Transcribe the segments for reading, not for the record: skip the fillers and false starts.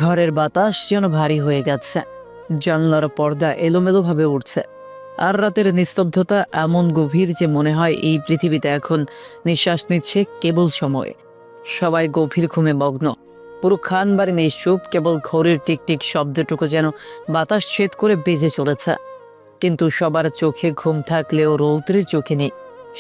ঘরের বাতাস যেন ভারী হয়ে গেছে, জানলার পর্দা এলোমেলোভাবে উঠছে, আর রাতের নিস্তব্ধতা এমন গভীর যে মনে হয় এই পৃথিবীতে এখন নিঃশ্বাস নিচ্ছে কেবল সময়। সবাই গভীর ঘুমে মগ্ন, পুরো খানবাড়ি নিশ্চুপ, কেবল ঘড়ির টিকটিক শব্দটুকু যেন বাতাস ছেদ করে বেজে চলেছে। কিন্তু সবার চোখে ঘুম থাকলেও রৌদ্রের চোখে নেই।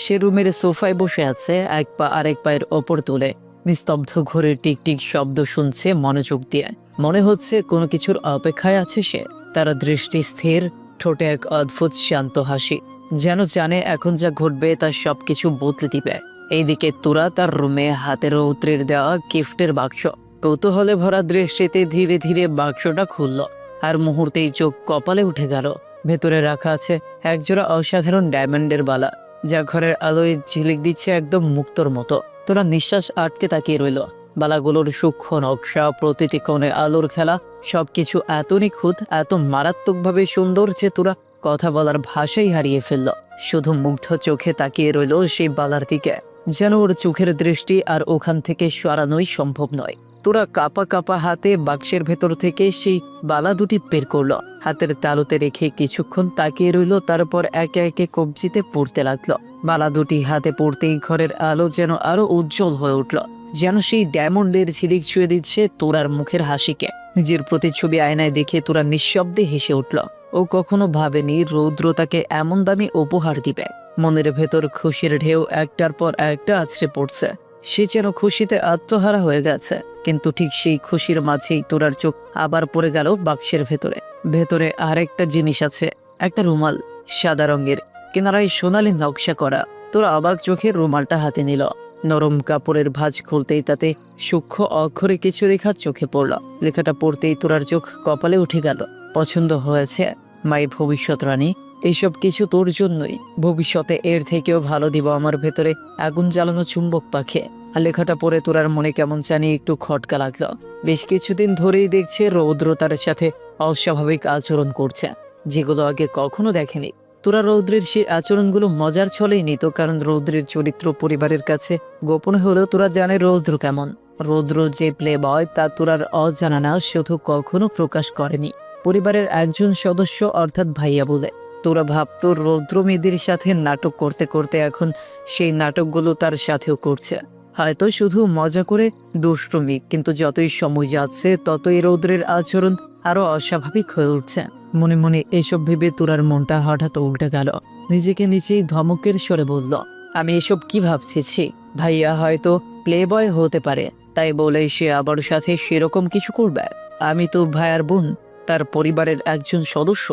সে রুমের সোফায় বসে আছে, এক পা আরেক পায়ের ওপর তুলে নিস্তব্ধ ঘড়ির টিকটিক শব্দ শুনছে মনোযোগ দিয়ে। মনে হচ্ছে কোনো কিছুর অপেক্ষায় আছে সে। তার দৃষ্টি স্থির, ঠোঁটে এক অদ্ভুত শান্ত হাসি, যেন জানে এখন যা ঘটবে তা সবকিছু বদলে দিবে। এইদিকে তুরা তার রুমে, হাতে রৌদ্রের দেওয়া গিফটের বাক্স। কৌতূহলে ভরা দৃষ্টিতে ধীরে ধীরে বাক্সটা খুলল, আর মুহূর্তেই চোখ কপালে উঠে গেল। ভেতরে রাখা আছে একজোড়া অসাধারণ ডায়মন্ডের বালা, যা ঘরের আলোয় ঝিলিক দিচ্ছে একদম মুক্তোর মতো। তোরা নিঃশ্বাস আটকে তাকিয়ে রইল। বালাগুলোর সূক্ষ্ম নকশা, প্রতিটি কোণে আলোর খেলা, সবকিছু এত নিখুঁত, এত মারাত্মকভাবে সুন্দর যে তোরা কথা বলার ভাষাই হারিয়ে ফেলল। শুধু মুগ্ধ চোখে তাকিয়ে রইল সেই বালার দিকে, যেন ওর চোখের দৃষ্টি আর ওখান থেকে সরানোই সম্ভব নয়। তোরা কাপা কাপা হাতে বাক্সের ভেতর থেকে সেই বালা দুটি বের করলো, হাতের তালুতে রেখে কিছুক্ষণ তাকিয়ে রইল, তারপর একে একে কবজিতে পড়তে লাগলো। বালা দুটি হাতে পড়তেই ঘরের আলো যেন আরো উজ্জ্বল হয়ে উঠল, যেন সেই ডায়মন্ডের ঝিলিক ছুঁয়ে দিচ্ছে তোরার মুখের হাসিকে। নিজের প্রতিচ্ছবি আয়নায় দেখে তোরা নিঃশব্দে হেসে উঠল। ও কখনো ভাবেনি রৌদ্র তাকে এমন দামি উপহার দিবে। মনের ভেতর খুশির ঢেউ একটার পর একটা আছড়ে পড়ছে। সে যেন খুশিতে আত্মহারা হয়ে গেছে। কিন্তু ঠিক সেই খুশির মাঝেই তোরার চোখ আবার পড়ে গেল বাক্সের ভেতরে। ভেতরে আরেকটা জিনিস আছে, একটা রুমাল, সাদা রঙের, কিনারায় সোনালি নকশা করা। তোরা অবাক চোখে রুমালটা হাতে নিল। নরম কাপড়ের ভাঁজ খুলতেই তাতে সূক্ষ্ম অক্ষরে কিছু লেখা চোখে পড়ল। লেখাটা পড়তেই তোরার চোখ কপালে উঠে গেল। পছন্দ হয়েছে মাই ভবিষ্যৎ রানী, এইসব কিছু তোর জন্যই। ভবিষ্যতে এর থেকেও ভালো দিব আমার ভেতরে আগুন জ্বালানো চুম্বক পাখে। আর লেখাটা পড়ে তোরার মনে কেমন জানি একটু খটকা লাগলো। বেশ কিছুদিন ধরেই দেখছে রৌদ্র তার সাথে অস্বাভাবিক আচরণ করছে, যেগুলো আগে কখনো দেখেনি। তোরা রৌদ্রের সেই আচরণগুলো মজার ছলেই নিত, কারণ রৌদ্রের চরিত্র পরিবারের কাছে গোপন হলেও তোরা জানে রৌদ্র কেমন। রৌদ্র যে প্লে বয় তা তোরার অজানা না, শুধু কখনো প্রকাশ করেনি পরিবারের একজন সদস্য, অর্থাৎ ভাইয়া বলে। তোরা ভাবতো রৌদ্র মেয়েদের সাথে নাটক করতে করতে এখন সেই নাটকগুলো তার সাথেও করছে, হয়তো শুধু মজা করে, দুষ্টুমি। কিন্তু যতই সময় যাচ্ছে ততই রৌদ্রের আচরণ আরো অস্বাভাবিক হয়ে উঠছে। মনে মনে এসব ভেবে তোরার মনটা হঠাৎ উল্টে গেল। নিজেকে নিজেই ধমকের স্বরে বলল, আমি এসব কি ভাবছি? ভাইয়া হয়তো প্লে বয় হতে পারে, তাই বলে সে আবার সাথে সেরকম কিছু করবে? আমি তো ভাইয়ার বোন, তার পরিবারের একজন সদস্য।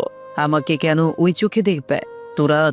আমাকে কেন ওই চোখে দেখবে?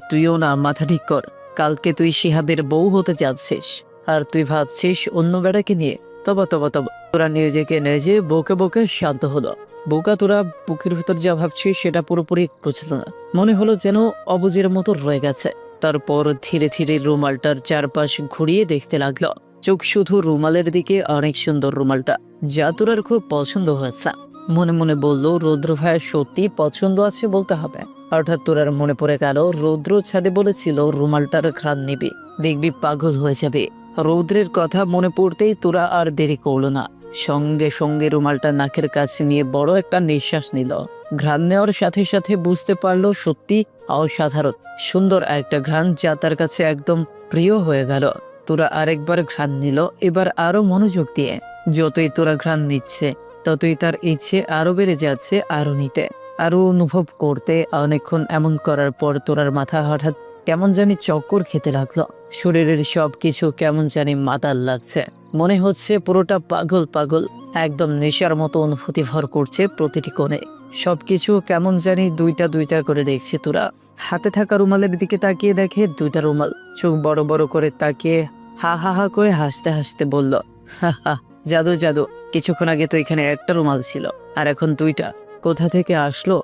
তুইও না, মাথা ঠিক কর। কালকে তুই শিহাবের বউ হতে যাচ্ছিস, আর তুই ভাবছিস অন্য বেড়াকে নিয়ে। তবা তবা তবা। তোরা নিজেকে নিজে বকে বকে শান্ত হলো। বোকা তোরা, বুকের ভিতর যা ভাবছিস সেটা পুরোপুরি বুঝল না। মনে হলো যেন অবুঝের মতো রয়ে গেছে। তারপর ধীরে ধীরে রুমালটার চারপাশ ঘুরিয়ে দেখতে লাগলো। চোখ শুধু রুমালের দিকে। অনেক সুন্দর রুমালটা, যা তোরার খুব পছন্দ হয়েছে। মনে মনে বলল, রৌদ্র ভাইয়ের সত্যি পছন্দ আছে বলতে হবে। অর্থাৎ তোরার মনে পড়ে গেল রৌদ্র ছাদে বলেছিল রুমালটার ঘ্রাণ নিবি, দেখবি পাগল হয়ে যাবে। রৌদ্রের কথা মনে পড়তেই তোরা আর দেরি করলো না। সঙ্গে সঙ্গে রুমালটা নাকের কাছে নিয়ে বড় একটা নিঃশ্বাস নিল। ঘ্রাণ নেওয়ার সাথে সাথে বুঝতে পারলো সত্যি অসাধারণ সুন্দর একটা ঘ্রাণ, যা তার কাছে একদম প্রিয় হয়ে গেল। তোরা আরেকবার ঘ্রাণ নিল, এবার আরো মনোযোগ দিয়ে। যতই তোরা ঘ্রাণ নিচ্ছে ততই তার ইচ্ছে আরো বেড়ে যাচ্ছে, আরো নিতে, আরো অনুভব করতে। অনেকক্ষণ এমন করার পর তোরার মাথা হঠাৎ কেমন জানি চক্কর খেতে লাগলো। শরীরের সবকিছু কেমন জানি মাতাল লাগছে। মনে হচ্ছে পুরোটা পাগল পাগল, একদম নেশার মতো অনুভূতি ভর করছে প্রতিটি কোণে। সবকিছু কেমন জানি দুইটা দুইটা করে দেখছে তোরা। হাতে থাকা রুমালের দিকে তাকিয়ে দেখে দুইটা রুমাল। চোখ বড় বড় করে তাকিয়ে হা হা হা করে হাসতে হাসতে বলল, হা হা, জাদু জাদু। কিছুক্ষণ আগে তো এখানে একটা রুমাল ছিল, আর এখন দুইটা। কোথা থেকে আসলো?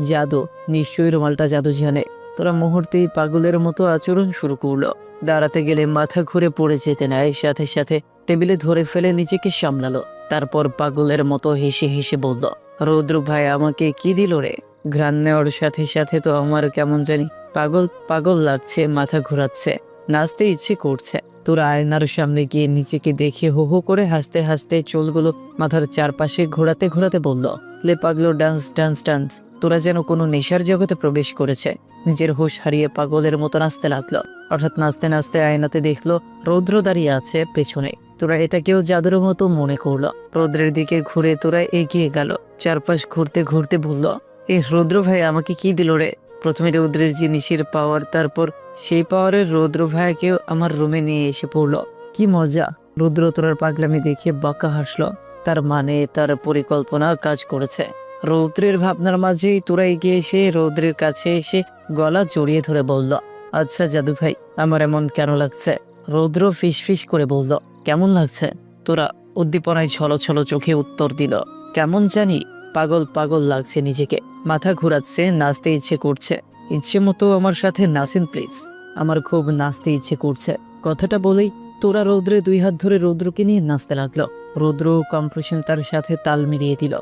জাদু। নিশ্চয়ই রুমালটা জাদু জানে। তোরা মুহূর্তেই পাগলের মতো আচরণ শুরু করলো। দাঁড়াতে গেলে মাথা ঘুরে পড়ে যেতে নেয়, সাথে সাথে টেবিলে ধরে ফেলে নিজেকে সামলালো। তারপর পাগলের মতো হেসে হেসে বলল, রৌদ্র ভাই আমাকে কি দিল রে? ঘ্রাণ নেওয়ার সাথে সাথে তো আমার কেমন জানি পাগল পাগল লাগছে, মাথা ঘোরাচ্ছে। নাচতে ইচ্ছে করছে। তোরা আয়নার সামনে গিয়ে নিজেকে দেখে হো হো করে হাসতে হাসতে চুলগুলো মাথার চারপাশে ঘোরাতে ঘোরাতে বলল, লে পাগলো ডান্স ডান্স ডান্স। তোরা যেন কোনো নেশার জগতে প্রবেশ করেছে। নিজের হুঁশ হারিয়ে পাগলের মতো নাচতে লাগলো। হঠাৎ নাচতে নাচতে আয়নাতে দেখলো রৌদ্র দাঁড়িয়ে আছে পেছনে। তোরা এটাকেও জাদুর মতো মনে করলো। রৌদ্রের দিকে ঘুরে তোরা এগিয়ে গেল। চারপাশ ঘুরতে ঘুরতে বলল, এ রৌদ্র ভাই আমাকে কি দিল রে? প্রথমে রৌদ্রের যে নিশির পাওয়ার, তারপর সেই পাওয়ারের রৌদ্র ভাইকেও আমার রুমে নিয়ে এসে পড়লো। কি মজা! রৌদ্র তোরার পাগলামি দেখে বাঁকা হাসলো। তার মানে তার পরিকল্পনা কাজ করেছে। রৌদ্রের ভাবনার মাঝেই তোরা এগিয়ে এসে রৌদ্রের কাছে এসে গলা জড়িয়ে ধরে বলল, আচ্ছা জাদু ভাই, আমার এমন কেন লাগছে? রৌদ্র ফিস ফিস করে বলল, কেমন লাগছে? তোরা উদ্দীপনায় ছলো ছলো চোখে উত্তর দিল, কেমন জানি, পাগল পাগল লাগছে নিজেকে। মাথা ঘুরাচ্ছে, নাচতে ইচ্ছে করছে। ইচ্ছে মতো আমার সাথে নাচেন প্লিজ, আমার খুব নাচতে ইচ্ছে করছে। কথাটা বলেই তোরা রৌদ্রে দুই হাত ধরে রৌদ্রকে নিয়ে নাচতে লাগলো। রৌদ্র কম্প্রেশন তার সাথে তাল মিলিয়ে দিল।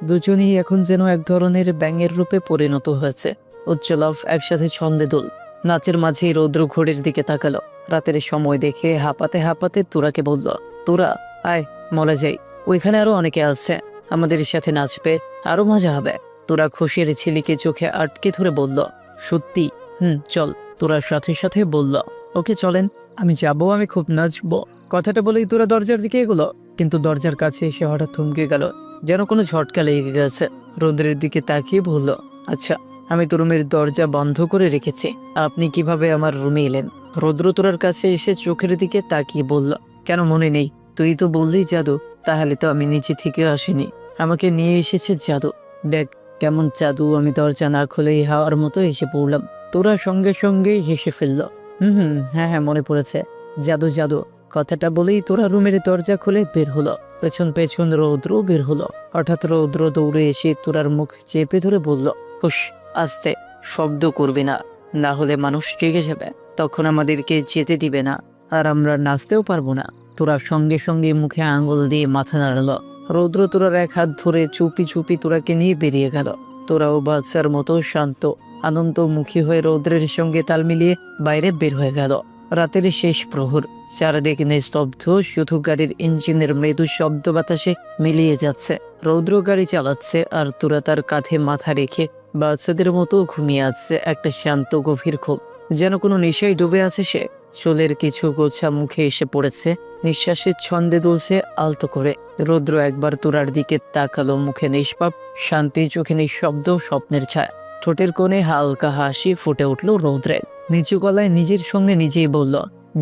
দুজনেই এখন যেন এক ধরনের ব্যাঙের রূপে পরিণত হয়েছে। উজ্জ্বলভ একসাথে ছন্দে দুল। নাচের মাঝেই রৌদ্র ঘড়ির দিকে তাকালো। রাতের সময় দেখে হাঁপাতে হাঁপাতে তোরাকে বলল, তোরা আয়, মরে যাই, ওইখানে আরো অনেকে আছে, আমাদের সাথে নাচবে, আরো মজা হবে। তোরা খুশির ছেলেকে চোখে আটকে ধরে বলল, সত্যি? চল। তোরা সাথে সাথে বলল, ওকে চলেন, আমি যাবো, আমি খুব নাচবো। কথাটা বলেই তোরা দরজার দিকে এগোলো। কিন্তু দরজার কাছে এসে হঠাৎ থমকে গেল, যেন কোনো ঝটকা লেগে গেছে। রৌদ্রের দিকে তাকিয়ে বলল, আচ্ছা, আমি তো রুমের দরজা বন্ধ করে রেখেছি, আপনি কিভাবে আমার রুমে এলেন? রৌদ্র তোরার কাছে এসে চোখের দিকে তাকিয়ে বলল, কেন মনে নেই? তুই তো বললি জাদু, তাহলে তো আমি নিচে থেকে আসিনি, আমাকে নিয়ে এসেছে জাদু। দেখ কেমন জাদু, আমি দরজা না খুলেই হাওয়ার মতো এসে পড়লাম। তোরা সঙ্গে সঙ্গেই হেসে ফেলল। হ্যাঁ হ্যাঁ, মনে পড়েছে, জাদু জাদু। কথাটা বলেই তোরা রুমের দরজা খুলে বের হলো। পেছন পেছন রৌদ্র বের হলো। হঠাৎ রৌদ্র দৌড়ে এসে তোরার মুখ চেপে ধরে বলল, হুশ, আস্তে, শব্দ করবে না, না হলে মানুষ রেগে যাবে, তখন আমাদেরকে যেতে দিবে না, আর আমরা নাচতেও পারবো না। তোরা সঙ্গে সঙ্গে মুখে আঙ্গুল দিয়ে মাথা নাড়ালো। রৌদ্র তোরার এক হাত ধরে চুপি চুপি তোরাকে নিয়ে বেরিয়ে গেল। তোরাও বাচ্চার মতো শান্ত আনন্দমুখী হয়ে রৌদ্রের সঙ্গে তাল মিলিয়ে বাইরে বের হয়ে গেল। রাতের শেষ প্রহর, চারদিকে নিস্তব্ধ, শুধু গাড়ির ইঞ্জিনের মৃদু শব্দ বাতাসে মিলিয়ে যাচ্ছে। রৌদ্র গাড়ি চালাচ্ছে আর তোরা তার কাঁধে মাথা রেখে বাচ্চাদের মতো ঘুমিয়ে আছে একটা শান্ত গভীর ঘুম। যেন কোনো নেশায় ডুবে আছে সে। চুলের কিছু গোছা মুখে এসে পড়েছে, নিঃশ্বাসের ছন্দে দুলছে আলতো করে। রৌদ্র একবার তোরার দিকে তাকালো, মুখে নিষ্পাপ শান্তি, চোখে নিঃশব্দ স্বপ্নের ছায়া। ঠোঁটের কোণে হালকা হাসি ফুটে উঠল রৌদ্রের। নিচু গলায় নিজের সঙ্গে নিজেই বলল,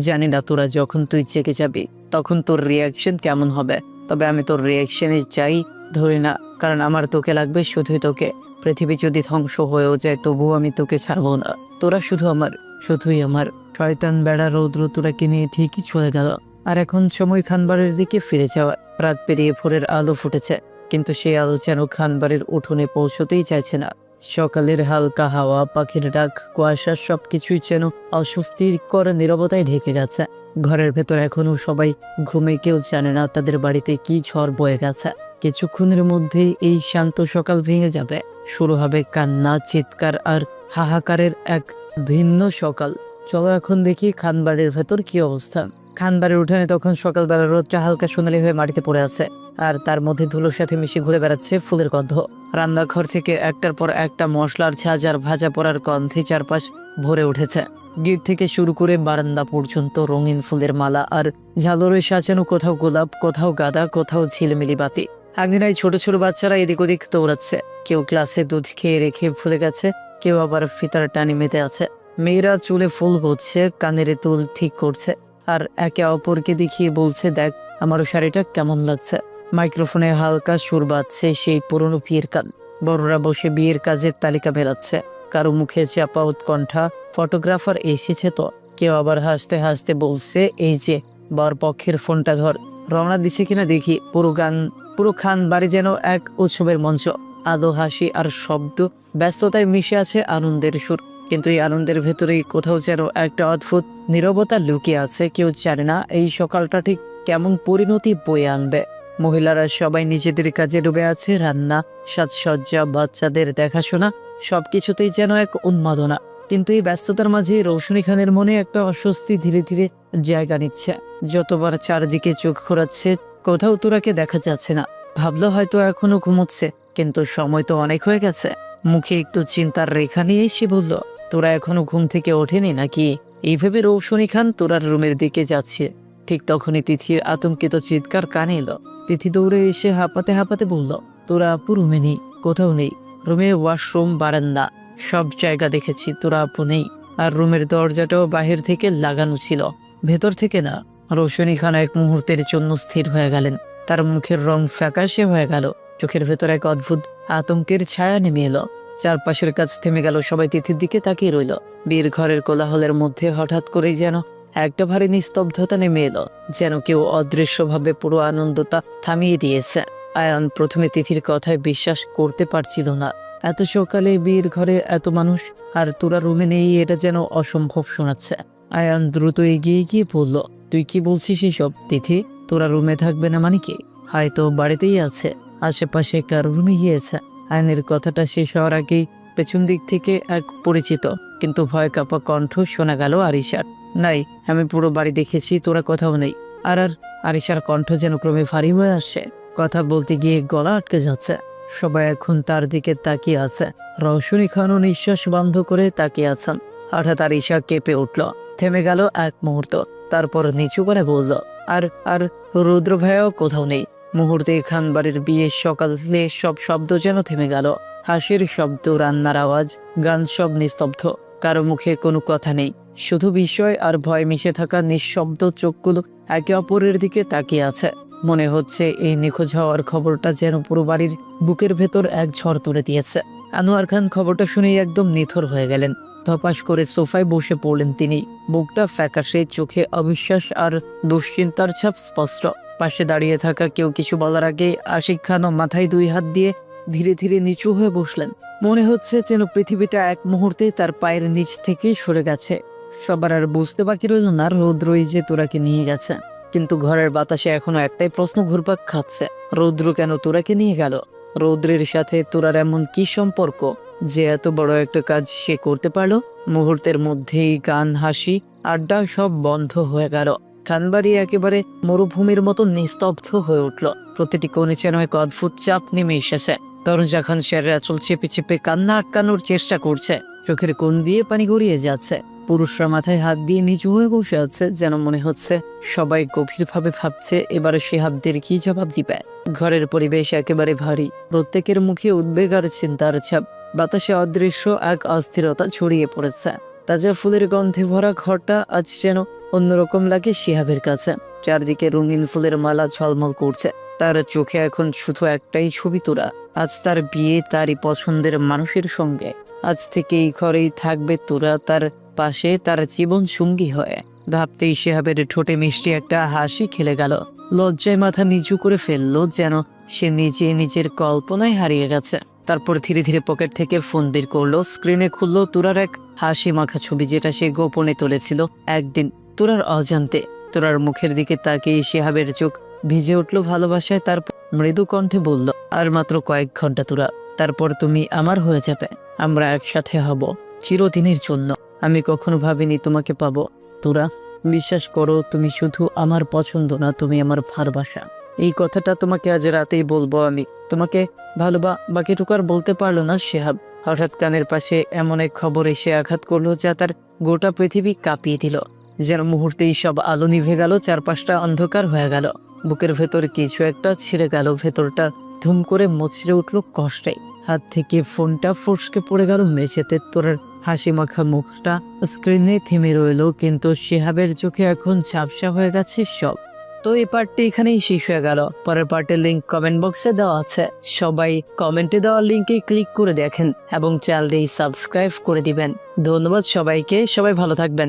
জানি না তোরা যখন তুই জেগে যাবি তখন তোর রিয়াকশন কেমন হবে, তবে আমি তোর রিয়াকশনে চাই ধরি না, কারণ আমার তোকে লাগবে, শুধুই তোকে। পৃথিবী যদি ধ্বংস হয়েও যায় তবুও আমি তোকে ছাড়বো না। তোরা শুধু আমার, শুধুই আমার। শয়তান বেড়া রৌদ্র তোরাকে নিয়ে ঠিকই চলে গেল। আর এখন সময় খানবাড়ির দিকে ফিরে যাওয়া। রাত পেরিয়ে ভোরের আলো ফুটেছে, কিন্তু সেই আলো যেন খানবাড়ির উঠোনে পৌঁছতেই চাইছে না। সকালের হালকা হাওয়া, পাখির ডাক, কুয়াশা সবকিছুই যেন অস্বস্তিকর নীরবতায় ঢেকে গেছে। ঘরের ভেতর এখনো সবাই ঘুমে, কেউ জানে না তাদের বাড়িতে কি ঝড় বয়ে গেছে। কিছুক্ষণের মধ্যেই এই শান্ত সকাল ভেঙে যাবে। শুরু হবে কান্না, চিৎকার আর হাহাকারের এক ভিন্ন সকাল। চলো এখন দেখি খানবাড়ির ভেতর কি অবস্থা। খানবাড়ির উঠানে তখন সকালবেলা রোদটা হালকা সোনালি হয়ে মাটিতে পড়ে আছে, আর তার মধ্যে ধুলোর সাথে মিশে ঘুরে বেড়াচ্ছে ফুলের গন্ধ। রান্নাঘর থেকে একটার পর একটা মশলার ঝাঁঝ আর ভাজা পড়ার গন্ধে চারপাশ ভরে উঠেছে। গেট থেকে শুরু করে বারান্দা পর্যন্ত রঙিন ফুলের মালা আর ঝালরে সাজানো, কোথাও গোলাপ, কোথাও গাঁদা, কোথাও ঝিলমিলি বাতি। আঙিনায় ছোট ছোট বাচ্চারা এদিক ওদিক দৌড়াচ্ছে। কেউ ক্লাসে দুধ খেয়ে রেখে ভুলে গেছে, কেউ আবার ফিতার টানি মেতে আছে। মেয়েরা চুলে ফুল গুছছে, কানের দুল ঠিক করছে, আর একে অপরকে দেখিয়ে বলছে, দেখ আমারও শাড়িটা কেমন লাগছে। মাইক্রোফোনে হালকা সুর বাজছে সেই পুরনো বিয়ের গান। বড়রা বসে বিয়ের কাজের তালিকা মেলাচ্ছে। কারো মুখে চাপা উৎকণ্ঠা, ফটোগ্রাফার এসেছে তো। কেউ আবার হাসতে হাসতে বলছে, এই যে বর পক্ষের ফোনটা ধর, রওনা দিছে কিনা দেখি। পুরো খান বাড়ি যেন এক উৎসবের মঞ্চ। আলো, হাসি আর শব্দ, ব্যস্ততায় মিশে আছে আনন্দের সুর। কিন্তু এই আনন্দের ভেতরেই কোথাও যেন একটা অদ্ভুত নীরবতা লুকিয়ে আছে। কেউ জানে না এই সকালটা ঠিক কেমন পরিণতি বয়ে আনবে। মহিলারা সবাই নিজেদের কাজে ডুবে আছে। রান্না, সাজসজ্জা, বাচ্চাদের দেখাশোনা, সবকিছুতেই যেন এক উন্মাদনা। কিন্তু এই ব্যস্ততার মাঝে রৌশনী খানের মনে একটা অস্বস্তি ধীরে ধীরে জায়গা নিচ্ছে। যতবার চারদিকে চোখ ঘোরাচ্ছে, কোথাও তোরাকে দেখা যাচ্ছে না। ভাবলো হয়তো এখনো ঘুমোচ্ছে, কিন্তু সময় তো অনেক হয়ে গেছে। মুখে একটু চিন্তার রেখা নিয়ে সে বলল, তোরা এখনো ঘুম থেকে ওঠেনি নাকি? এই ভেবে রৌশনী খান তোরার রুমের দিকে যাচ্ছে। ঠিক তখনই তিথির আতঙ্কিত চিৎকার কানে এলো। তিথি দৌড়ে এসে হাঁপাতে হাঁপাতে বলল, তোরা আপু রুমে নেই, কোথাও নেই। রুমে ওয়াশরুম, বারান্দা সব জায়গা দেখেছি, তোরা আপু নেই। আর রুমের দরজাটাও বাহির থেকে লাগানো ছিল, ভেতর থেকে না। রৌশনী খান এক মুহূর্তের জন্য স্থির হয়ে গেলেন। তার মুখের রং ফ্যাকাশে হয়ে গেল, চোখের ভেতর এক অদ্ভুত আতঙ্কের ছায়া নেমে এলো। চারপাশের কাজ থেমে গেল, সবাই তিথির দিকে তাকিয়ে রইল। বিয়ের ঘরের কোলাহলের মধ্যে হঠাৎ করেই যেন একটা ভারী নিস্তব্ধতা নেমে এলো, যেন কেউ অদৃশ্যভাবে পুরো আনন্দটা থামিয়ে দিয়েছে। আয়ান প্রথমে তিথির কথায় বিশ্বাস করতে পারছিল না। এত সকালে বিয়ের ঘরে এত মানুষ, আর তোরা রুমে নেই, এটা যেন অসম্ভব শোনাচ্ছে। আয়ান দ্রুত এগিয়ে গিয়ে বলল, তুই কি বলছিস এসব? তিথি, তোরা রুমে থাকবে না মানে কি? হয়তো বাড়িতেই আছে, আশেপাশে কার রুমে গিয়েছে। আয়নের কথাটা শেষ হওয়ার আগেই পেছন দিক থেকে এক পরিচিত কিন্তু ভয় কাঁপা কণ্ঠ শোনা গেল আরিশার। নাই, আমি পুরো বাড়ি দেখেছি, তোরা কোথাও নেই। আর আরিশার কণ্ঠ যেন ক্রমে ভারী হয়ে আসছে। কথা বলতে গিয়ে গলা আটকে যাচ্ছে। সবাই এখন তার দিকে তাকিয়ে আছে। রৌশনী খানও নিঃশ্বাস বন্ধ করে তাকিয়ে আছেন। হঠাৎ আরিশা কেঁপে উঠল, থেমে গেল এক মুহূর্ত, তারপর নিচু করে বলল, আর আর রুদ্র ভাইও কোথাও নেই। মুহূর্তে খান বাড়ির বিয়ের সকালে সব শব্দ যেন থেমে গেল। হাসির শব্দ, রান্নার আওয়াজ, গান সব নিস্তব্ধ। কারো মুখে কোনো কথা নেই, শুধু বিস্ময় আর ভয় মিশে থাকা নিঃশব্দ চোখগুলো একে অপরের দিকে তাকিয়ে আছে। মনে হচ্ছে এই নিখোঁজ হওয়ার খবরটা যেন পুরো বাড়ির বুকের ভেতর এক ঝড় তুলে দিয়েছে। আনোয়ার খান খবরটা শুনেই একদম নিথর হয়ে গেলেন। ধপাস করে সোফায় বসে পড়লেন তিনি। মুখটা ফ্যাকাশে, চোখে অবিশ্বাস আর দুশ্চিন্তার ছাপ স্পষ্ট। পাশে দাঁড়িয়ে থাকা কেউ কিছু বলার আগে আশিক খানও মাথায় দুই হাত দিয়ে ধীরে ধীরে নিচু হয়ে বসলেন। মনে হচ্ছে যেন পৃথিবীটা এক মুহূর্তে তার পায়ের নিচ থেকে সরে গেছে। সবার আর বুঝতে বাকি রইল না রৌদ্রই যে তোরাকে নিয়ে গেছে। কিন্তু ঘরের বাতাসে এখনো একটাই প্রশ্ন ঘুরপাক খাচ্ছে, রৌদ্র কেন তোরাকে নিয়ে গেল? রৌদ্রের সাথে তোরার এমন কি সম্পর্ক যে এত বড় একটা কাজ সে করতে পারলো? মুহূর্তের মধ্যেই গান, হাসি, আড্ডা সব বন্ধ হয়ে গেল। খানবাড়ি একেবারে মরুভূমির মতো নিস্তব্ধ হয়ে উঠল। প্রতিটি কোণে যেন এক অদ্ভুত চাপ নেমে এসেছে। তরুজা খান শেরের আঁচল চেপে চেপে কান্না আটকানোর চেষ্টা করছে। চোখের কোণ দিয়ে পানি গড়িয়ে যাচ্ছে। পুরুষরা মাথায় হাত দিয়ে নিচু হয়ে বসে আছে, যেন মনে হচ্ছে সবাই গভীরভাবে ভাবছে এবারে শিহাবদের কি জবাব দিবে। ঘরের পরিবেশ একেবারে ভারী, প্রত্যেকের মুখে উদ্বেগ আর চিন্তার ছাপ। বাতাসে অদৃশ্য এক অস্থিরতা ছড়িয়ে পড়েছে। তাজা ফুলের গন্ধে ভরা ঘরটা আজ যেন অন্যরকম লাগে শিহাবের কাছে। চারদিকে রঙিন ফুলের মালা ঝলমল করছে। তার চোখে এখন শুধু একটাই ছবি তোলা। আজ তার বিয়ে তারই পছন্দের মানুষের সঙ্গে। আজ থেকে এই ঘরেই থাকবে তোরা, তার পাশে, তার জীবন সঙ্গী হয়ে। ভাবতেই শিহাবের ঠোঁটে মিষ্টি একটা হাসি খেলে গেল। লজ্জায় মাথা নিচু করে ফেললো, যেন সে নিজে নিজের কল্পনায় হারিয়ে গেছে। তারপর ধীরে ধীরে পকেট থেকে ফোন বের করলো, স্ক্রিনে খুললো তোরার এক হাসি মাখা ছবি, যেটা সে গোপনে তুলেছিল একদিন তোরার অজান্তে। তোরার মুখের দিকে তাকিয়ে শিহাবের চোখ ভিজে উঠলো ভালোবাসায়। তারপর মৃদু কণ্ঠে বলল, আর মাত্র কয়েক ঘন্টা তোরা, তারপর তুমি আমার হয়ে যাবে। আমরা একসাথে হব চিরদিনের জন্য। আমি কখনো ভাবিনি তোমাকে পাবো তোরা। বিশ্বাস করো, তুমি শুধু আমার পছন্দ না, তুমি আমার ভালোবাসা। এই কথাটা তোমাকে আজ রাতেই বলবো আমি। তোমাকে বাকিটুকু আর বলতে পারলো না শিহাব। হঠাৎ কানের পাশে এমন এক খবর এসে আঘাত করলো, যা তার গোটা পৃথিবী কাঁপিয়ে দিল। যেন মুহূর্তেই সব আলো নিভে গেল, চারপাশটা অন্ধকার হয়ে গেল। বুকের ভেতর কিছু একটা ছিঁড়ে গেল, ভেতরটা ধুম করে মুচড়ে উঠলো কষ্টে। হাত থেকে ফোনটা ফসকে পড়ে গেল মেঝেতে। তোরার হাসি মাখা মুখটা স্ক্রিনে থেমে রইল, কিন্তু শিহাবের চোখে এখন ঝাপসা হয়ে গেছে সব। তো এই পার্টটি এখানেই শেষ হয়ে গেল। পরের পার্টের লিঙ্ক কমেন্ট বক্সে দেওয়া আছে, সবাই কমেন্টে দেওয়া লিঙ্কে ক্লিক করে দেখেন এবং চ্যানেলটি সাবস্ক্রাইব করে দিবেন। ধন্যবাদ সবাইকে, সবাই ভালো থাকবেন।